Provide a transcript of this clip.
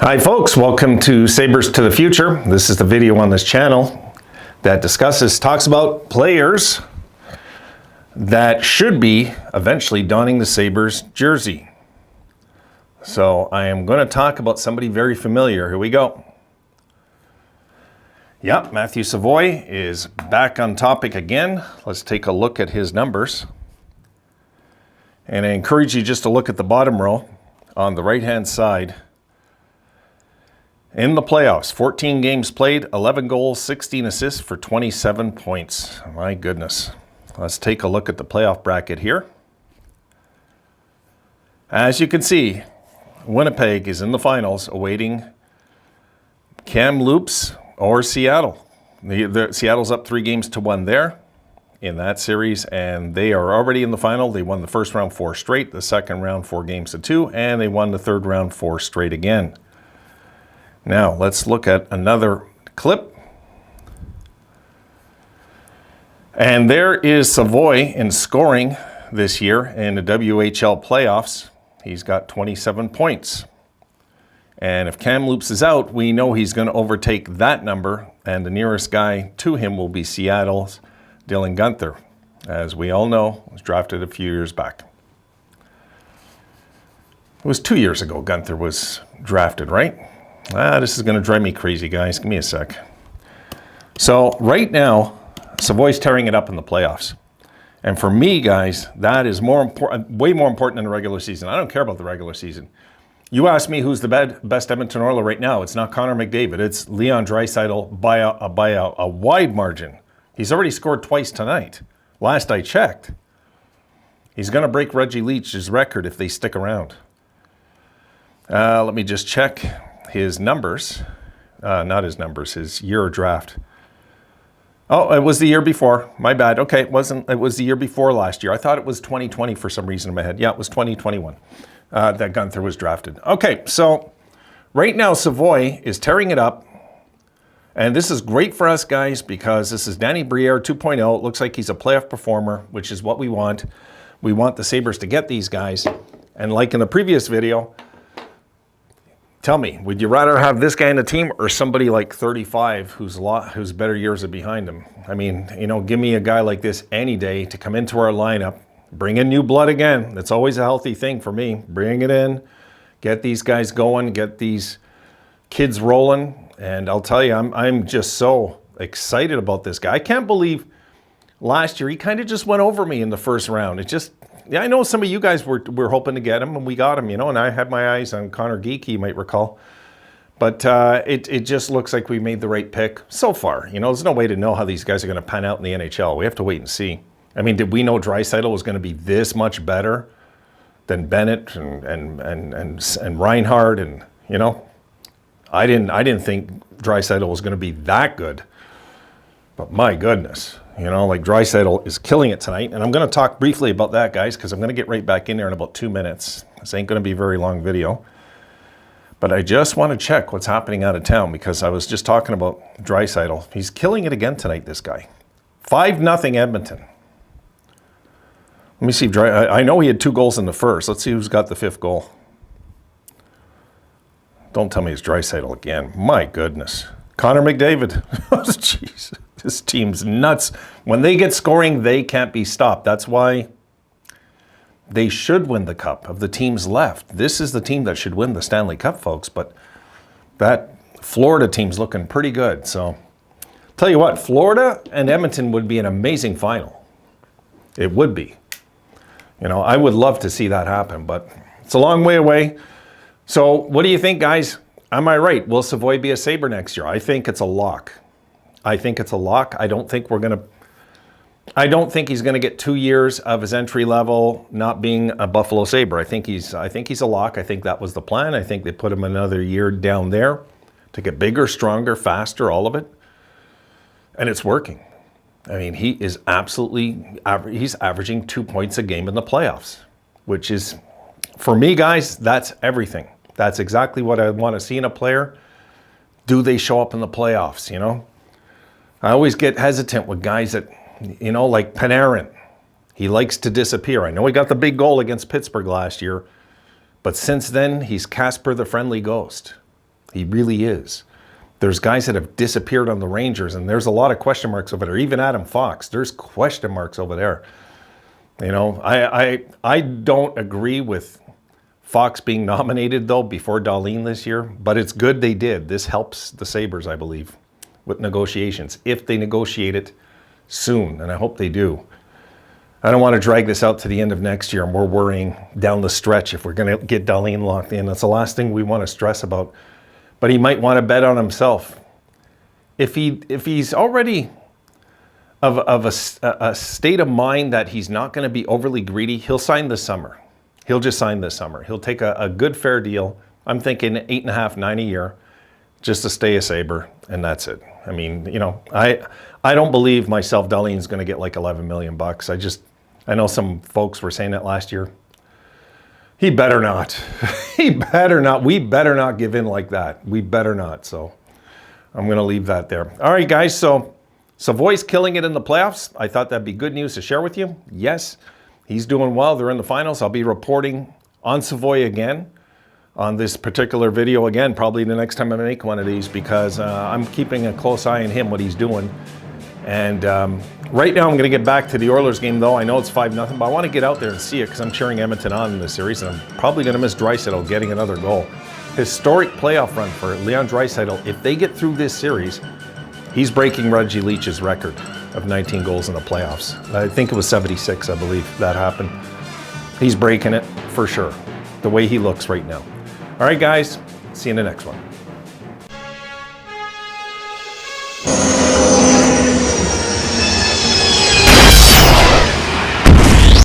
Hi folks, welcome to Sabres to the Future. This is the video on this channel that talks about players that should be eventually donning the Sabres jersey. So I am going to talk about somebody very familiar. Here we go. Yep, Matthew Savoie is back on topic again. Let's take a look at his numbers. And I encourage you just to look at the bottom row on the right-hand side. In the playoffs, 14 games played, 11 goals, 16 assists for 27 points. My goodness. Let's take a look at the playoff bracket here. As you can see, Winnipeg is in the finals awaiting Kamloops or Seattle. Seattle's up 3-1 there in that series, and they are already in the final. They won the first round 4 straight, the second round 4-2, and they won the third round 4 straight again. Now, let's look at another clip. And there is Savoie in scoring this year in the WHL playoffs. He's got 27 points. And if Kamloops is out, we know he's going to overtake that number, and the nearest guy to him will be Seattle's Dylan Guenther. As we all know, was drafted a few years back. It was 2 years ago Guenther was drafted, right? This is going to drive me crazy, guys. Give me a sec. So right now, Savoie's tearing it up in the playoffs. And for me, guys, that is more important, way more important than the regular season. I don't care about the regular season. You ask me who's the best Edmonton Oiler right now, it's not Connor McDavid. It's Leon Draisaitl by a wide margin. He's already scored twice tonight. Last I checked. He's going to break Reggie Leach's record if they stick around. Let me just check his numbers. Not his numbers, his year draft. Oh, it was the year before. My bad. Okay, it wasn't. It was the year before last year. I thought it was 2020 for some reason in my head. Yeah, it was 2021 that Guenther was drafted. Okay, so right now Savoie is tearing it up. And this is great for us, guys, because this is Danny Briere 2.0. It looks like he's a playoff performer, which is what we want. We want the Sabres to get these guys. And like in the previous video, tell me, would you rather have this guy in the team or somebody like 35 whose better years are behind him? I mean, you know, give me a guy like this any day to come into our lineup, bring in new blood again. That's always a healthy thing for me. Bring it in, get these guys going, get these kids rolling. And I'll tell you, I'm just so excited about this guy. I can't believe last year he kind of just went over me in the first round. It just, yeah, I know some of you guys were hoping to get him, and we got him, you know, and I had my eyes on Connor Geekie, you might recall. But it just looks like we made the right pick so far. You know, there's no way to know how these guys are going to pan out in the NHL. We have to wait and see. I mean, did we know Draisaitl was going to be this much better than Bennett and Reinhardt? And, you know, I didn't think Draisaitl was going to be that good. But my goodness. You know, like Draisaitl is killing it tonight. And I'm going to talk briefly about that, guys, because I'm going to get right back in there in about 2 minutes. This ain't going to be a very long video. But I just want to check what's happening out of town, because I was just talking about Draisaitl. He's killing it again tonight, this guy. 5-0 Edmonton. Let me see if I know he had 2 goals in the first. Let's see who's got the 5th goal. Don't tell me it's Draisaitl again. My goodness. Connor McDavid. Jeez. This team's nuts. When they get scoring, they can't be stopped. That's why they should win the cup of the teams left. This is the team that should win the Stanley Cup, folks. But that Florida team's looking pretty good. So, tell you what, Florida and Edmonton would be an amazing final. It would be. You know, I would love to see that happen, but it's a long way away. So, what do you think, guys? Am I right? Will Savoie be a Sabre next year? I think it's a lock. I think it's a lock. I don't think he's gonna get 2 years of his entry level not being a Buffalo Sabre. I think he's a lock. I think that was the plan. I think they put him another year down there to get bigger, stronger, faster, all of it. And it's working. I mean, he is he's averaging 2 points a game in the playoffs, which is, for me, guys, that's everything. That's exactly what I want to see in a player. Do they show up in the playoffs, you know? I always get hesitant with guys that, you know, like Panarin. He likes to disappear. I know he got the big goal against Pittsburgh last year, but since then, he's Casper the Friendly Ghost. He really is. There's guys that have disappeared on the Rangers, and there's a lot of question marks over there. Even Adam Fox, there's question marks over there. You know, I don't agree with Fox being nominated, though, before Dahlin this year, but it's good they did. This helps the Sabres, I believe, with negotiations, if they negotiate it soon, and I hope they do. I don't want to drag this out to the end of next year, and we're worrying down the stretch if we're going to get Dahlin locked in. That's the last thing we want to stress about. But he might want to bet on himself. If he's already of a state of mind that he's not going to be overly greedy, he'll sign this summer. He'll just sign this summer. He'll take a good, fair deal. I'm thinking 8.5, 9 a year, just to stay a Sabre, and that's it. I mean, you know, I don't believe myself Dahlin's going to get like $11 million. I know some folks were saying that last year. He better not. He better not. We better not give in like that. We better not. So I'm going to leave that there. All right, guys. So Savoie's killing it in the playoffs. I thought that'd be good news to share with you. Yes, he's doing well. They're in the finals. I'll be reporting on Savoie again on this particular video again, probably the next time I make one of these, because I'm keeping a close eye on him, what he's doing. And right now I'm going to get back to the Oilers game, though. I know it's 5-0, but I want to get out there and see it because I'm cheering Edmonton on in this series, and I'm probably going to miss Draisaitl getting another goal. Historic playoff run for Leon Draisaitl. If they get through this series, he's breaking Reggie Leach's record of 19 goals in the playoffs. I think it was 76, I believe, that happened. He's breaking it for sure, the way he looks right now. All right, guys, see you in the next one.